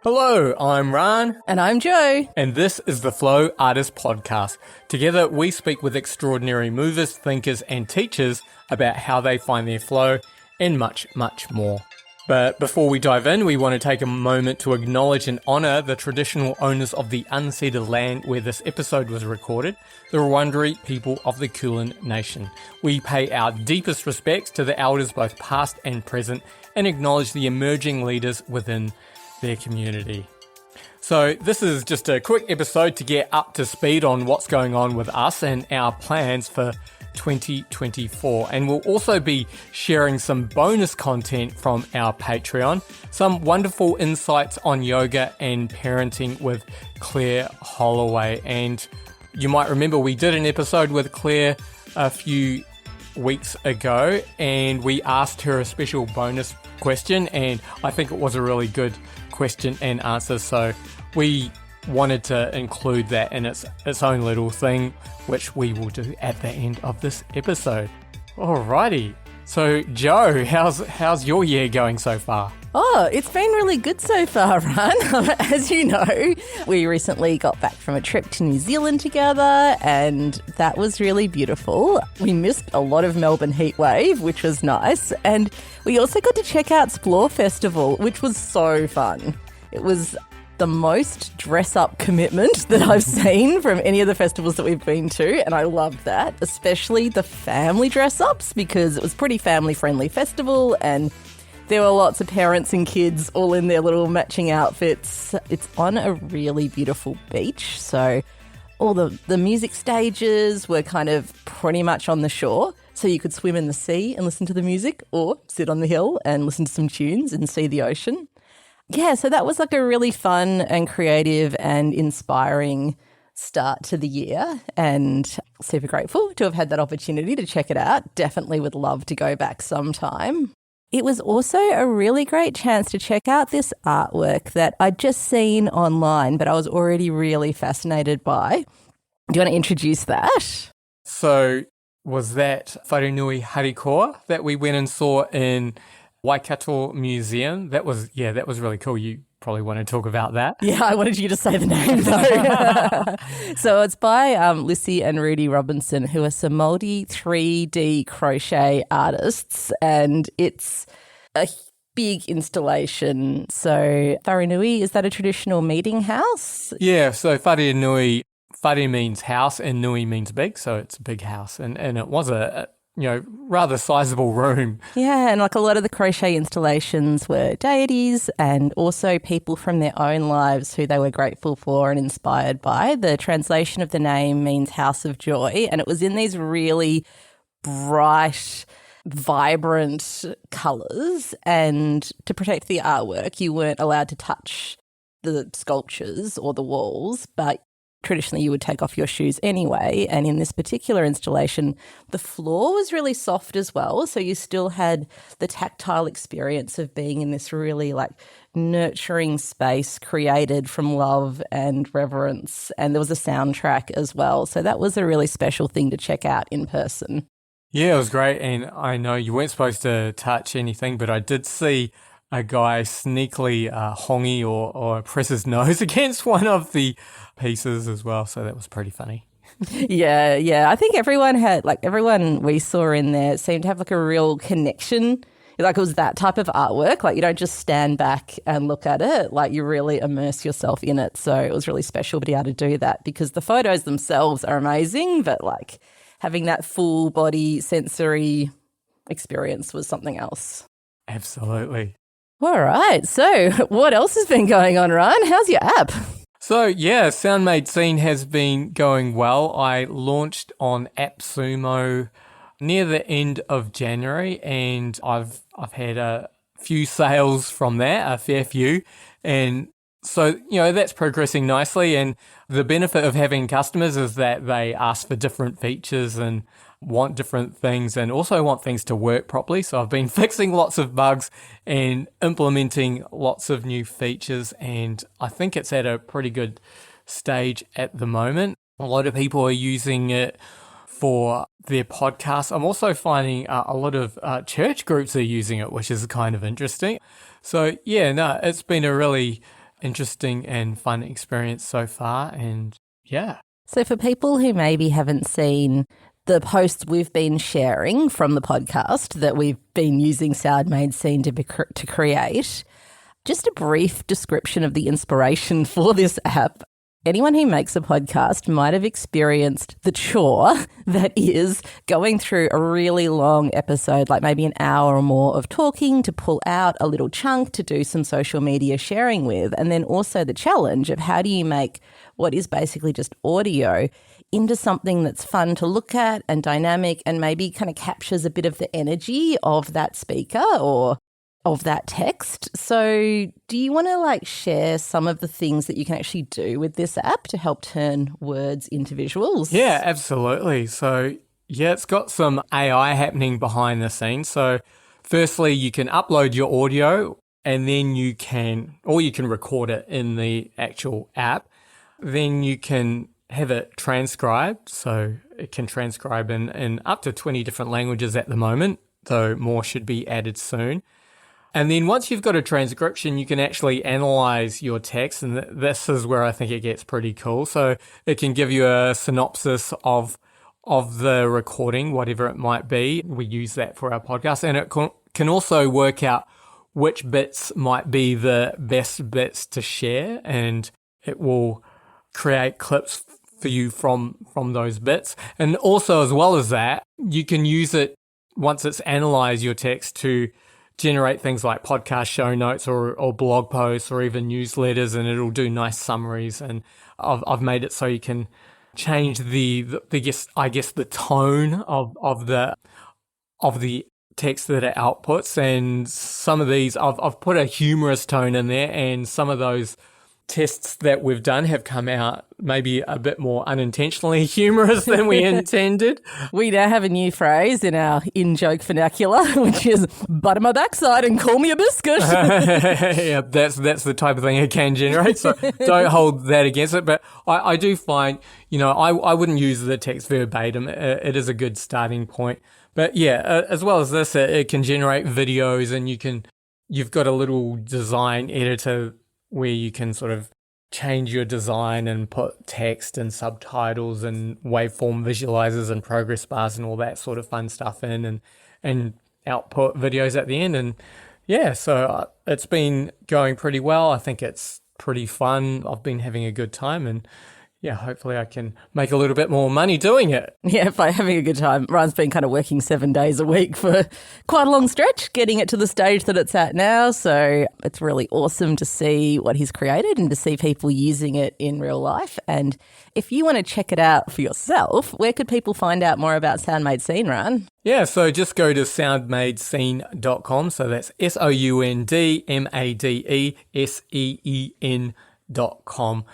Hello, I'm Rane. And I'm Jo. And this is the Flow Artist Podcast. Together, we speak with extraordinary movers, thinkers, and teachers about how they find their flow and much, much more. But before we dive in, we want to take a moment to acknowledge and honour the traditional owners of the unceded land where this episode was recorded, the Wharenui people of the Kulin Nation. We pay our deepest respects to the elders both past and present and acknowledge the emerging leaders within their community. So this is just a quick episode to get up to speed on what's going on with us and our plans for 2024, and we'll also be sharing some bonus content from our Patreon, some wonderful insights on yoga and parenting with Claire Holloway. And you might remember we did an episode with Claire a few weeks ago and we asked her a special bonus question, and I think it was a really good question and answer, so we wanted to include that in its own little thing, which we will do at the end of this episode. Alrighty, so Jo, how's your year going so far? Oh, it's been really good so far, Rane. As you know, we recently got back from a trip to New Zealand together, and that was really beautiful. We missed a lot of Melbourne heat wave, which was nice, and we also got to check out Splore Festival, which was so fun. It was the most dress-up commitment that I've seen from any of the festivals that we've been to, and I loved that, especially the family dress-ups, because it was a pretty family-friendly festival, and there were lots of parents and kids all in their little matching outfits. It's on a really beautiful beach, so all the music stages were kind of pretty much on the shore, so you could swim in the sea and listen to the music, or sit on the hill and listen to some tunes and see the ocean. Yeah, so that was like a really fun and creative and inspiring start to the year, and super grateful to have had that opportunity to check it out. Definitely would love to go back sometime. It was also a really great chance to check out this artwork that I'd just seen online, but I was already really fascinated by. Do you want to introduce that? So was that Wharenui Harikoa that we went and saw in Waikato Museum? That was really cool. You probably want to talk about that. Yeah, I wanted you to say the name though. So it's by Lissy and Rudy Robinson, who are some Māori 3D crochet artists, and it's a big installation. So Wharenui, is that a traditional meeting house? Yeah, so Wharenui, Whare means house and nui means big, so it's a big house, and it was a rather sizable room. Yeah, and like a lot of the crochet installations were deities and also people from their own lives who they were grateful for and inspired by. The translation of the name means House of Joy, and it was in these really bright, vibrant colours, and to protect the artwork, you weren't allowed to touch the sculptures or the walls, but traditionally you would take off your shoes anyway, and in this particular installation, the floor was really soft as well, so you still had the tactile experience of being in this really like nurturing space created from love and reverence, and there was a soundtrack as well, so that was a really special thing to check out in person. Yeah, it was great, and I know you weren't supposed to touch anything, but I did see a guy sneakily hongy or press his nose against one of the pieces as well, so that was pretty funny. Yeah. I think everyone we saw in there seemed to have like a real connection. Like it was that type of artwork. Like you don't just stand back and look at it, like you really immerse yourself in it. So it was really special to be able to do that, because the photos themselves are amazing, but like having that full body sensory experience was something else. Absolutely. All right. So what else has been going on, Ryan? How's your app? So yeah, SoundMadeSeen has been going well. I launched on AppSumo near the end of January, and I've had a few sales from that, a fair few, and so that's progressing nicely. And the benefit of having customers is that they ask for different features and want different things, and also want things to work properly. So I've been fixing lots of bugs and implementing lots of new features, and I think it's at a pretty good stage at the moment. A lot of people are using it for their podcasts. I'm also finding a lot of church groups are using it, which is kind of interesting. So yeah, no, it's been a really interesting and fun experience so far. And yeah. So for people who maybe haven't seen the posts we've been sharing from the podcast that we've been using SoundMadeSeen to create, just a brief description of the inspiration for this app. Anyone who makes a podcast might have experienced the chore that is going through a really long episode, like maybe an hour or more of talking, to pull out a little chunk to do some social media sharing with. And then also the challenge of how do you make what is basically just audio into something that's fun to look at and dynamic and maybe kind of captures a bit of the energy of that speaker or of that text. So do you want to share some of the things that you can actually do with this app to help turn words into visuals? Yeah, absolutely. So yeah, it's got some AI happening behind the scenes. So firstly, you can upload your audio and then you can record it in the actual app. Then you can have it transcribed. So it can transcribe in up to 20 different languages at the moment, though more should be added soon. And then once you've got a transcription, you can actually analyze your text. And this is where I think it gets pretty cool. So it can give you a synopsis of the recording, whatever it might be. We use that for our podcast. And it can also work out which bits might be the best bits to share. And it will create clips for you from those bits. And also, as well as that, you can use it once it's analyzed your text to generate things like podcast show notes or blog posts or even newsletters, and it'll do nice summaries. And I've made it so you can change the tone of the text that it outputs. And some of these I've put a humorous tone in there, and some of those tests that we've done have come out maybe a bit more unintentionally humorous than we intended. We now have a new phrase in our in-joke vernacular, which is butter my backside and call me a biscuit. Yeah, that's the type of thing it can generate, so don't hold that against it. But I do find, I wouldn't use the text verbatim. It is a good starting point. But yeah, as well as this, it can generate videos, and you've got a little design editor where you can sort of change your design and put text and subtitles and waveform visualizers and progress bars and all that sort of fun stuff in, and output videos at the end. And yeah, so it's been going pretty well. I think it's pretty fun. I've been having a good time, and yeah, hopefully I can make a little bit more money doing it. Yeah, by having a good time. Ryan's been kind of working 7 days a week for quite a long stretch, getting it to the stage that it's at now. So it's really awesome to see what he's created and to see people using it in real life. And if you want to check it out for yourself, where could people find out more about SoundMadeSeen, Ryan? Yeah, so just go to soundmadeseen.com. So that's SoundMadeSeen.com.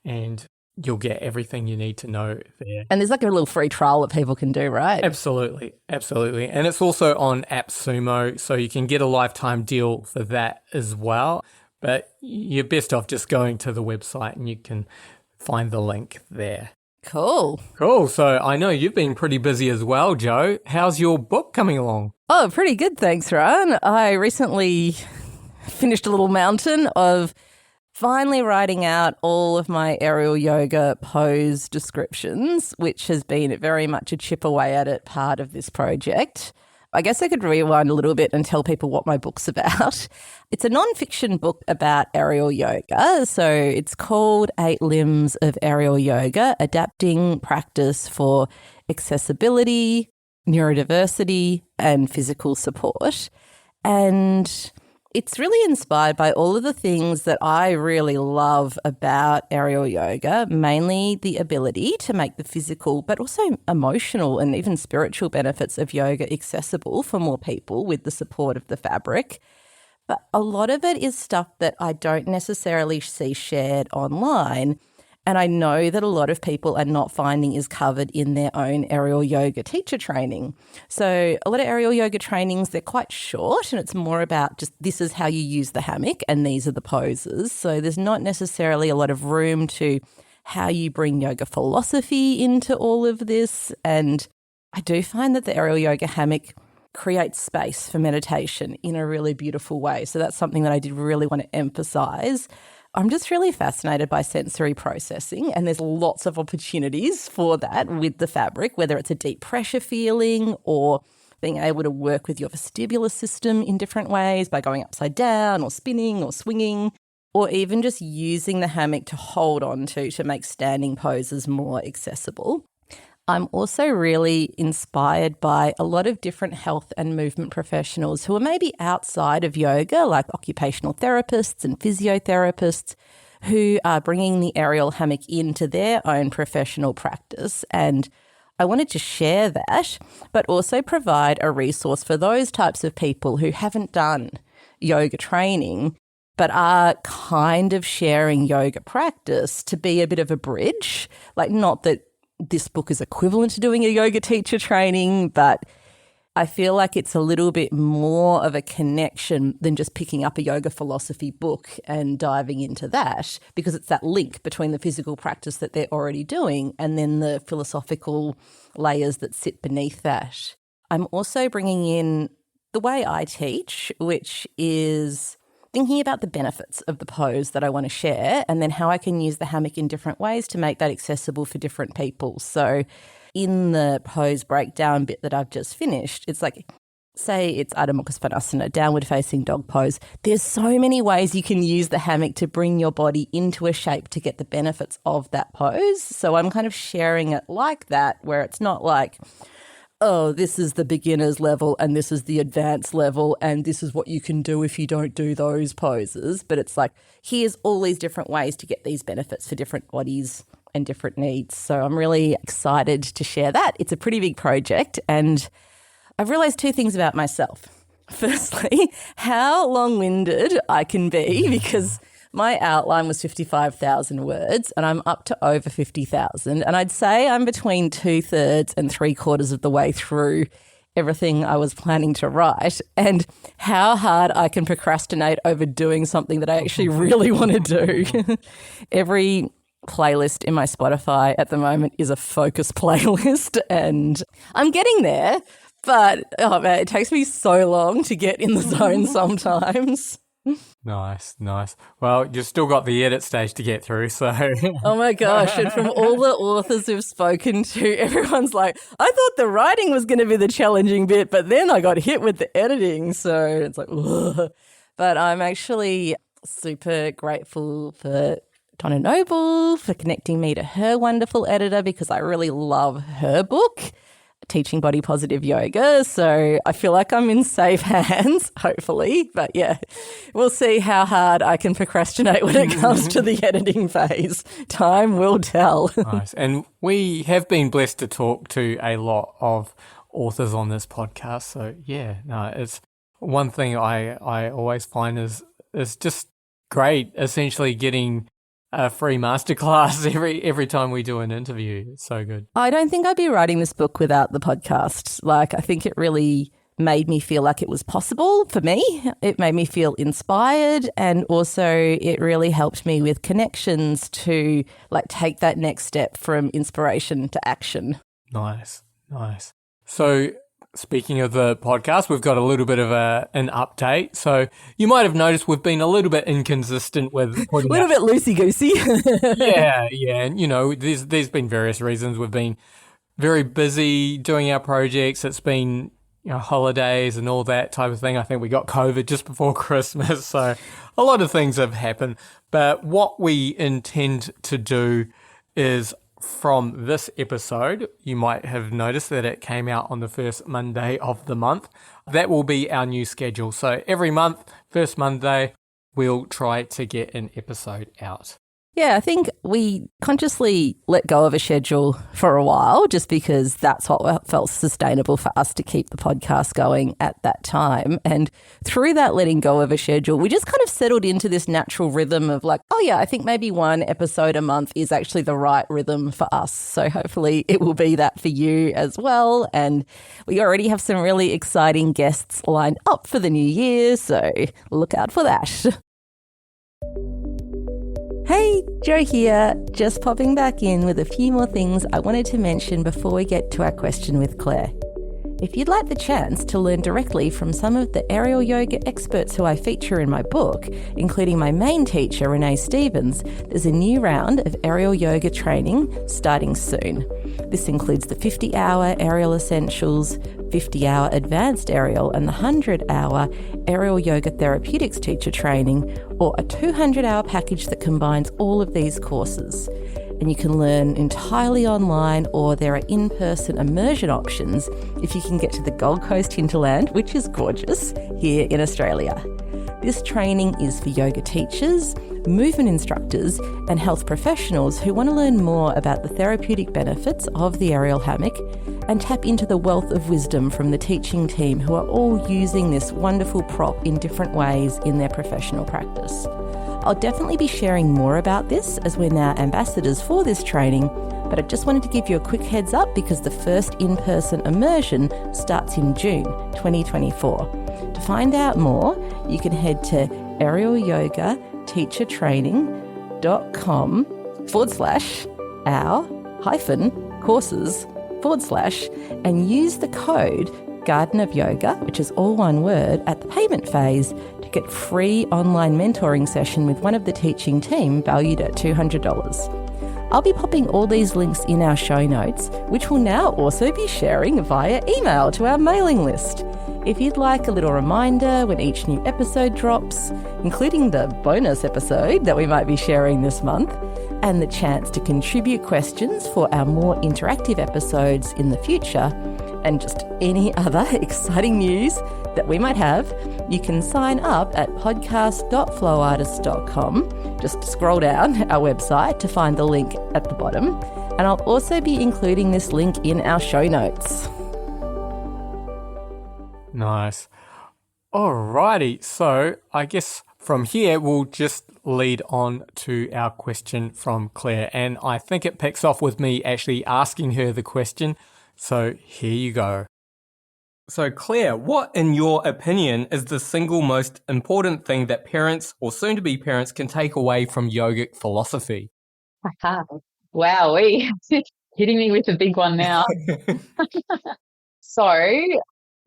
And you'll get everything you need to know there. And there's a little free trial that people can do, right? Absolutely. And it's also on AppSumo, so you can get a lifetime deal for that as well. But you're best off just going to the website and you can find the link there. Cool. So I know you've been pretty busy as well, Jo. How's your book coming along? Oh, pretty good, thanks, Ryan. I recently finished a little mountain of finally writing out all of my aerial yoga pose descriptions, which has been very much a chip away at it part of this project. I guess I could rewind a little bit and tell people what my book's about. It's a non-fiction book about aerial yoga. So it's called 8 Limbs of Aerial Yoga, Adapting Practice for Accessibility, Neurodiversity and Physical Support. And it's really inspired by all of the things that I really love about aerial yoga, mainly the ability to make the physical but also emotional and even spiritual benefits of yoga accessible for more people with the support of the fabric. But a lot of it is stuff that I don't necessarily see shared online. And I know that a lot of people are not finding is covered in their own aerial yoga teacher training. So a lot of aerial yoga trainings, they're quite short and it's more about just this is how you use the hammock and these are the poses. So there's not necessarily a lot of room to how you bring yoga philosophy into all of this. And I do find that the aerial yoga hammock creates space for meditation in a really beautiful way. So that's something that I did really want to emphasize. I'm just really fascinated by sensory processing, and there's lots of opportunities for that with the fabric, whether it's a deep pressure feeling or being able to work with your vestibular system in different ways by going upside down or spinning or swinging, or even just using the hammock to hold on to make standing poses more accessible. I'm also really inspired by a lot of different health and movement professionals who are maybe outside of yoga, like occupational therapists and physiotherapists, who are bringing the aerial hammock into their own professional practice. And I wanted to share that, but also provide a resource for those types of people who haven't done yoga training but are kind of sharing yoga practice to be a bit of a bridge. Like, not that this book is equivalent to doing a yoga teacher training, but I feel like it's a little bit more of a connection than just picking up a yoga philosophy book and diving into that, because it's that link between the physical practice that they're already doing and then the philosophical layers that sit beneath that. I'm also bringing in the way I teach, which is thinking about the benefits of the pose that I want to share and then how I can use the hammock in different ways to make that accessible for different people. So in the pose breakdown bit that I've just finished, it's like, say it's Adho Mukha Svanasana, downward facing dog pose. There's so many ways you can use the hammock to bring your body into a shape to get the benefits of that pose. So I'm kind of sharing it like that, where it's not like, oh, this is the beginner's level and this is the advanced level and this is what you can do if you don't do those poses. But it's like, here's all these different ways to get these benefits for different bodies and different needs. So I'm really excited to share that. It's a pretty big project, and I've realised two things about myself. Firstly, how long-winded I can be, because my outline was 55,000 words and I'm up to over 50,000. And I'd say I'm between 2/3 and 3/4 of the way through everything I was planning to write, and how hard I can procrastinate over doing something that I actually really want to do. Every playlist in my Spotify at the moment is a focus playlist, and I'm getting there, but oh man, it takes me so long to get in the zone sometimes. Nice. Well, you've still got the edit stage to get through, so. Oh my gosh, and from all the authors we've spoken to, everyone's like, I thought the writing was going to be the challenging bit, but then I got hit with the editing, so it's like, ugh. But I'm actually super grateful for Donna Noble for connecting me to her wonderful editor, because I really love her book, Teaching Body Positive Yoga. So I feel like I'm in safe hands, hopefully. But yeah, we'll see how hard I can procrastinate when it comes to the editing phase. Time will tell. Nice. And we have been blessed to talk to a lot of authors on this podcast. So yeah, no, it's one thing I always find is just great, essentially getting a free masterclass every time we do an interview. It's so good. I don't think I'd be writing this book without the podcast. Like, I think it really made me feel like it was possible for me. It made me feel inspired, and also it really helped me with connections to like take that next step from inspiration to action. Nice. So speaking of the podcast, we've got a little bit of an update. So you might have noticed we've been a little bit inconsistent with putting a little bit loosey-goosey. Yeah. And, there's been various reasons. We've been very busy doing our projects. It's been, holidays and all that type of thing. I think we got COVID just before Christmas. So a lot of things have happened. But what we intend to do is, from this episode, you might have noticed that it came out on the first Monday of the month. That will be our new schedule. So every month, first Monday, we'll try to get an episode out. Yeah, I think we consciously let go of a schedule for a while just because that's what felt sustainable for us to keep the podcast going at that time. And through that letting go of a schedule, we just kind of settled into this natural rhythm of like, oh yeah, I think maybe one episode a month is actually the right rhythm for us. So hopefully it will be that for you as well. And we already have some really exciting guests lined up for the new year, so look out for that. Hey, Jo here, just popping back in with a few more things I wanted to mention before we get to our question with Claire. If you'd like the chance to learn directly from some of the aerial yoga experts who I feature in my book, including my main teacher, Rane Stevens, there's a new round of aerial yoga training starting soon. This includes the 50-hour Aerial Essentials, 50-hour Advanced Aerial, and the 100-hour Aerial Yoga Therapeutics teacher training, or a 200-hour package that combines all of these courses. And you can learn entirely online, or there are in-person immersion options if you can get to the Gold Coast hinterland, which is gorgeous, here in Australia. This training is for yoga teachers, movement instructors, and health professionals who want to learn more about the therapeutic benefits of the aerial hammock and tap into the wealth of wisdom from the teaching team who are all using this wonderful prop in different ways in their professional practice. I'll definitely be sharing more about this as we're now ambassadors for this training, but I just wanted to give you a quick heads up because the first in-person immersion starts in June 2024. To find out more, you can head to aerialyogateachertraining.com/our-courses/ and use the code Garden of Yoga, which is all one word, at the payment phase to get free online mentoring session with one of the teaching team valued at $200. I'll be popping all these links in our show notes, which we'll now also be sharing via email to our mailing list. If you'd like a little reminder when each new episode drops, including the bonus episode that we might be sharing this month, and the chance to contribute questions for our more interactive episodes in the future, and just any other exciting news that we might have, you can sign up at podcast.flowartist.com. Just scroll down our website to find the link at the bottom. And I'll also be including this link in our show notes. Nice. Alrighty, so I guess from here we'll just lead on to our question from Claire. And I think it picks off with me actually asking her the question. So here you go. So Claire, what in your opinion is the single most important thing that parents or soon-to-be parents can take away from yogic philosophy? Wow, hitting me with a big one now. So,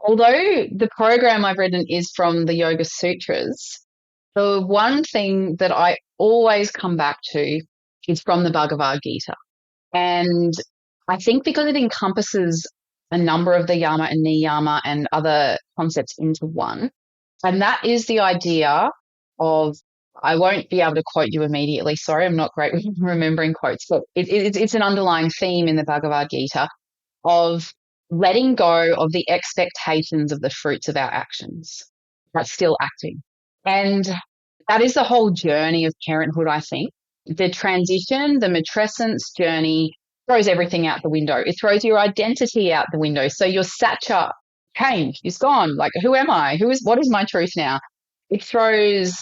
although the program I've written is from the Yoga Sutras, the one thing that I always come back to is from the Bhagavad Gita. And I think because it encompasses a number of the yama and niyama and other concepts into one, and that is the idea of, I won't be able to quote you immediately, sorry, I'm not great with remembering quotes, but it's an underlying theme in the Bhagavad Gita of letting go of the expectations of the fruits of our actions, but still acting. And that is the whole journey of parenthood, I think. The transition, the matrescence journey throws everything out the window. It throws your identity out the window. So your satcha changed, is gone. Like, who am I? What is my truth now? It throws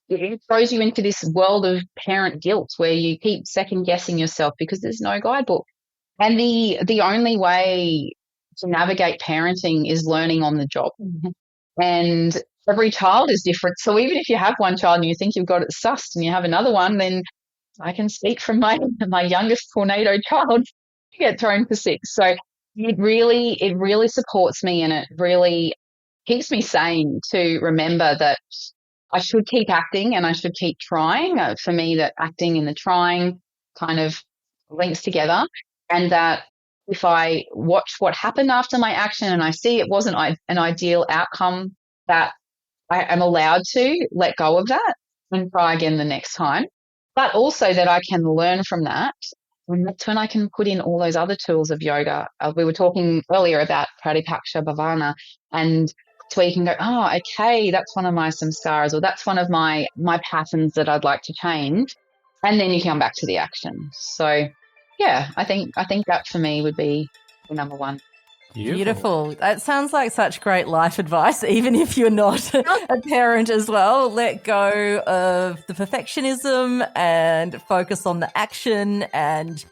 you into this world of parent guilt where you keep second guessing yourself because there's no guidebook. And the only way to navigate parenting is learning on the job. Mm-hmm. And every child is different. So even if you have one child and you think you've got it sussed and you have another one, then I can speak from my youngest tornado child, you get thrown for six. So it really supports me, and it really keeps me sane to remember that I should keep acting and I should keep trying. For me, that acting and the trying kind of links together, and that if I watch what happened after my action and I see it wasn't an ideal outcome, that I am allowed to let go of that and try again the next time. But also that I can learn from that. And that's when I can put in all those other tools of yoga. We were talking earlier about Pratipaksha Bhavana, and it's where you can go, oh, okay, that's one of my samskaras, or that's one of my patterns that I'd like to change. And then you come back to the action. So, yeah, I think that for me would be the number one. Beautiful. That sounds like such great life advice, even if you're not a parent as well. Let go of the perfectionism and focus on the action. And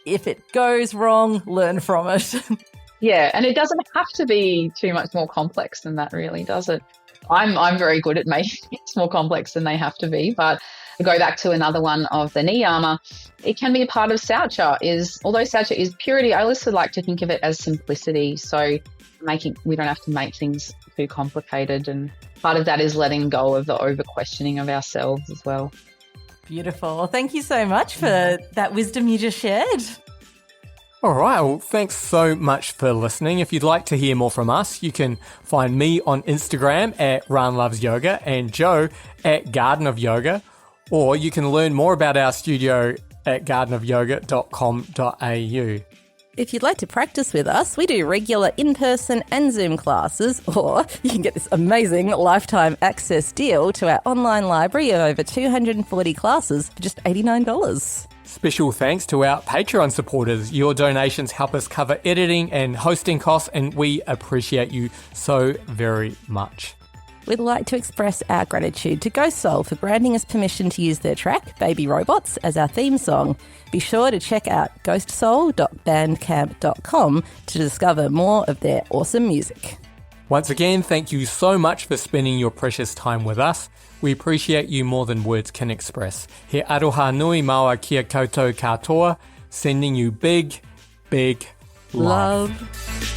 if it goes wrong, learn from it. Yeah, and it doesn't have to be too much more complex than that, really, does it? I'm very good at making it more complex than they have to be, but to go back to another one of the niyama, it can be a part of saucha. Although saucha is purity, I also like to think of it as simplicity. So we don't have to make things too complicated. And part of that is letting go of the over questioning of ourselves as well. Beautiful. Thank you so much for that wisdom you just shared. All right, well, thanks so much for listening. If you'd like to hear more from us, you can find me on Instagram at Rane Loves Yoga and Joe at Garden of Yoga, or you can learn more about our studio at gardenofyoga.com.au. If you'd like to practice with us, we do regular in-person and Zoom classes, or you can get this amazing lifetime access deal to our online library of over 240 classes for just $89. Special thanks to our Patreon supporters. Your donations help us cover editing and hosting costs, and we appreciate you so very much. We'd like to express our gratitude to Ghost Soul for granting us permission to use their track, Baby Robots, as our theme song. Be sure to check out ghostsoul.bandcamp.com to discover more of their awesome music. Once again, thank you so much for spending your precious time with us. We appreciate you more than words can express. He aroha nui maua kia koutou katoa, sending you big, big love.